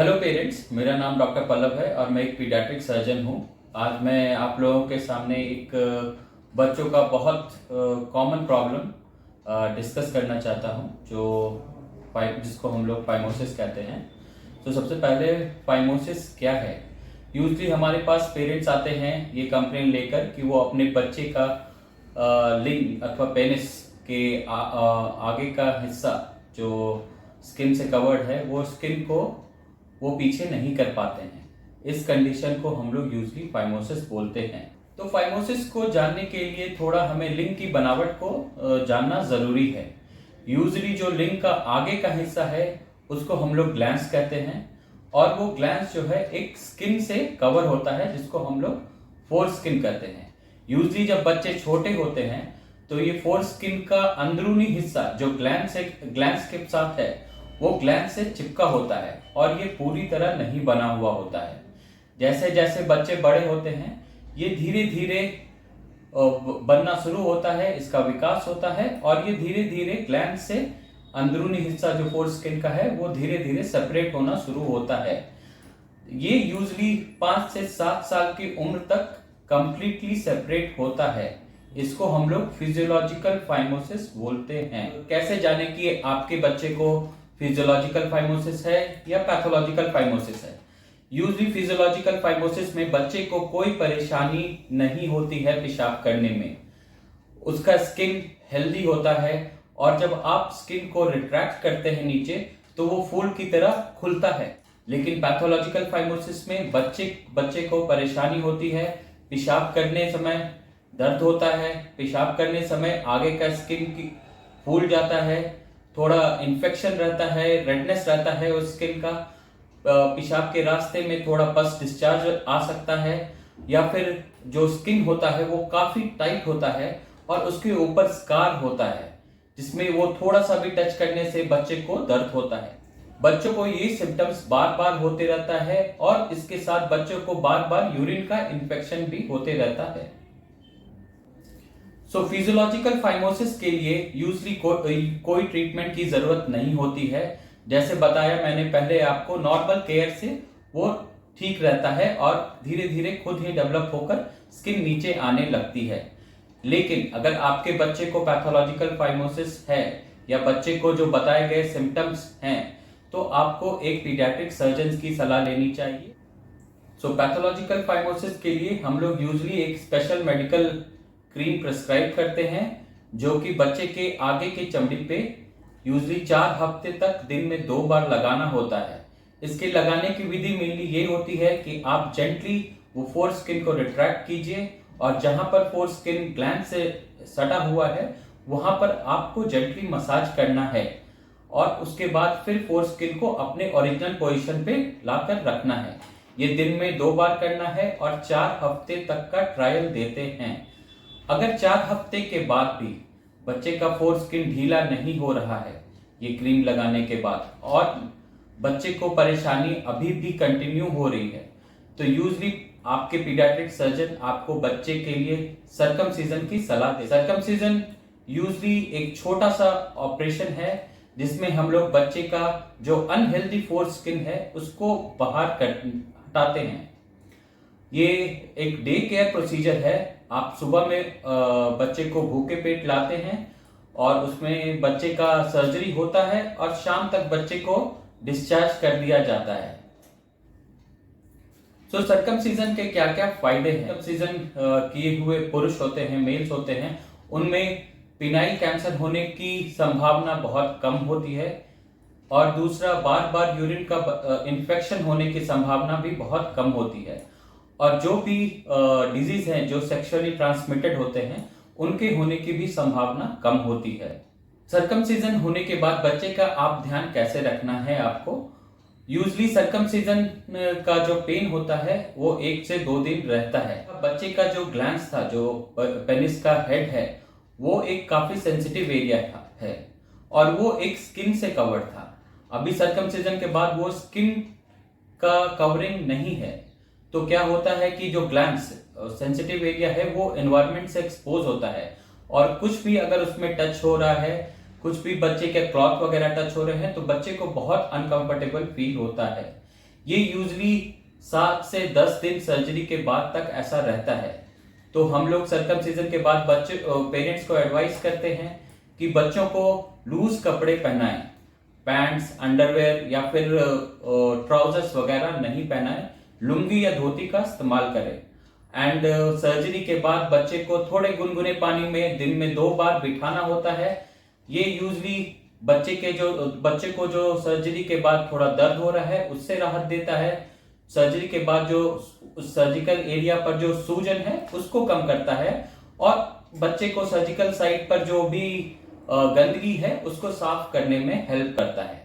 Hello parents, मेरा नाम doctor Pallav है और मैं एक पीडियाट्रिक सर्जन हूँ। आज मैं आप लोगों के सामने एक बच्चों का बहुत कॉमन प्रॉब्लम डिस्कस करना चाहता हूँ जिसको हम लोग फाइमोसिस कहते हैं। तो सबसे पहले फाइमोसिस क्या है। यूजली हमारे पास पेरेंट्स आते हैं ये कंप्लेन लेकर कि वो अपने बच्चे का लिंग अथवा पेनिस के आगे का हिस्सा जो स्किन से कवर्ड है वो स्किन को वो पीछे नहीं कर पाते हैं। इस कंडीशन को हम लोग यूजली फाइमोसिस बोलते हैं। तो फाइमोसिस को जानने के लिए थोड़ा हमें लिंग की बनावट को जानना जरूरी है। यूजली जो लिंग का आगे का हिस्सा है उसको हम लोग ग्लैंस कहते हैं और वो ग्लैंस जो है एक स्किन से कवर होता है जिसको हम लोग फोर स्किन कहते हैं। यूजली जब बच्चे छोटे होते हैं तो ये फोर स्किन का अंदरूनी हिस्सा जो ग्लैंस के साथ है वो ग्लैंस से चिपका होता है और ये पूरी तरह नहीं बना हुआ होता है। जैसे जैसे बच्चे बड़े होते हैं ये धीरे धीरे बनना शुरू होता है, इसका विकास होता है और ये धीरे धीरे ग्लैंस से अंदरूनी हिस्सा जो फोर स्किन का है वो धीरे धीरे सेपरेट होना शुरू होता है। ये यूजली 5 से 7 साल की उम्र तक कंप्लीटली सेपरेट होता है। इसको हम लोग फिजियोलॉजिकल फाइमोसिस बोलते हैं। कैसे जाने कि आपके बच्चे को फिजियोलॉजिकल फाइमोसिस है या पैथोलॉजिकल फाइमोसिस है। यूजली फिजियोलॉजिकल फाइमोसिस में बच्चे को कोई परेशानी नहीं होती है पेशाब करने में, उसका स्किन हेल्दी होता है और जब आप स्किन को रिट्रैक्ट करते हैं नीचे तो वो फूल की तरह खुलता है। लेकिन पैथोलॉजिकल फाइमोसिस में बच्चे को परेशानी होती है, पेशाब करने समय दर्द होता है, पेशाब करने समय आगे का स्किन की फूल जाता है, थोड़ा इन्फेक्शन रहता है, रेडनेस रहता है उस स्किन का, पेशाब के रास्ते में थोड़ा पस डिस्चार्ज आ सकता है या फिर जो स्किन होता है वो काफी टाइट होता है और उसके ऊपर स्कार होता है जिसमें वो थोड़ा सा भी टच करने से बच्चे को दर्द होता है। बच्चों को ये सिम्टम्स बार बार होते रहता है और इसके साथ बच्चों को बार बार यूरिन का इन्फेक्शन भी होते रहता है। सो फिजियोलॉजिकल फाइमोसिस के लिए यूजली कोई ट्रीटमेंट की जरूरत नहीं होती है। जैसे बताया मैंने पहले आपको, नॉर्मल केयर से वो ठीक रहता है और धीरे धीरे खुद ही डेवलप होकर स्किन नीचे आने लगती है। लेकिन अगर आपके बच्चे को पैथोलॉजिकल फाइमोसिस है या बच्चे को जो बताए गए सिम्टम्स हैं तो आपको एक पीडियाट्रिक सर्जन की सलाह लेनी चाहिए। सो पैथोलॉजिकल फाइमोसिस के लिए हम लोग यूजली एक स्पेशल मेडिकल क्रीम प्रिस्क्राइब करते हैं जो कि बच्चे के आगे के चमड़ी पे यूजली 4 हफ्ते तक दिन में 2 बार लगाना होता है। इसके लगाने की विधि मेनली ये होती है कि आप जेंटली वो फोर स्किन को रिट्रैक्ट कीजिए और जहां पर फोर स्किन ग्लैंड से सटा हुआ है वहां पर आपको जेंटली मसाज करना है और उसके बाद फिर फोर स्किन को अपने ओरिजिनल पोजीशन पे लाकर रखना है। ये दिन में 2 बार करना है और 4 हफ्ते तक का ट्रायल देते हैं। अगर 4 हफ्ते के बाद भी बच्चे का फोर स्किन ढीला नहीं हो रहा है ये क्रीम लगाने के बाद और बच्चे को परेशानी अभी भी कंटिन्यू हो रही है तो यूजली आपके पीडियाट्रिक सर्जन आपको बच्चे के लिए सर्कमसिजन की सलाह दे। सर्कमसिजन यूजली एक छोटा सा ऑपरेशन है जिसमें हम लोग बच्चे का जो अनहेल्दी फोर स्किन है उसको बाहर हटाते हैं। ये एक डे केयर प्रोसीजर है। आप सुबह में बच्चे को भूखे पेट लाते हैं और उसमें बच्चे का सर्जरी होता है और शाम तक बच्चे को डिस्चार्ज कर दिया जाता है। सो सर्कमसिजन के क्या क्या फायदे हैं। सर्कमसिजन किए हुए पुरुष होते हैं, मेल्स होते हैं, उनमें पिनाइल कैंसर होने की संभावना बहुत कम होती है और दूसरा बार बार यूरिन का इन्फेक्शन होने की संभावना भी बहुत कम होती है और जो भी डिजीज हैं जो सेक्सुअली ट्रांसमिटेड होते हैं उनके होने की भी संभावना कम होती है। सर्कमसिजन होने के बाद बच्चे का आप ध्यान कैसे रखना है आपको। यूजली सर्कमसिजन का जो पेन होता है वो 1 से 2 दिन रहता है। बच्चे का जो ग्लैंड्स था, जो पेनिस का हेड है, वो एक काफी सेंसिटिव एरिया है और वो एक स्किन से कवर्ड था। अभी सर्कमसिजन के बाद वो स्किन का कवरिंग नहीं है तो क्या होता है कि जो ग्लैंड्स सेंसिटिव एरिया है वो एनवायरनमेंट से एक्सपोज होता है और कुछ भी अगर उसमें टच हो रहा है, कुछ भी बच्चे के क्लॉथ वगैरह टच हो रहे हैं तो बच्चे को बहुत अनकंफर्टेबल फील होता है। ये यूजली 7 से 10 दिन सर्जरी के बाद तक ऐसा रहता है। तो हम लोग सर्कमसिजन के बाद बच्चे पेरेंट्स को एडवाइस करते हैं कि बच्चों को लूज कपड़े पहनाएं, पैंट्स, अंडरवेयर या फिर ट्राउजर्स वगैरह नहीं पहनाएं, लुंगी या धोती का इस्तेमाल करें। एंड सर्जरी के बाद बच्चे को थोड़े गुनगुने पानी में दिन में 2 बार बिठाना होता है। ये यूजली बच्चे को जो सर्जरी के बाद थोड़ा दर्द हो रहा है उससे राहत देता है। सर्जरी के बाद जो सर्जिकल एरिया पर जो सूजन है उसको कम करता है, और बच्चे को सर्जिकल साइट पर जो भी गंदगी है उसको साफ करने में हेल्प करता है।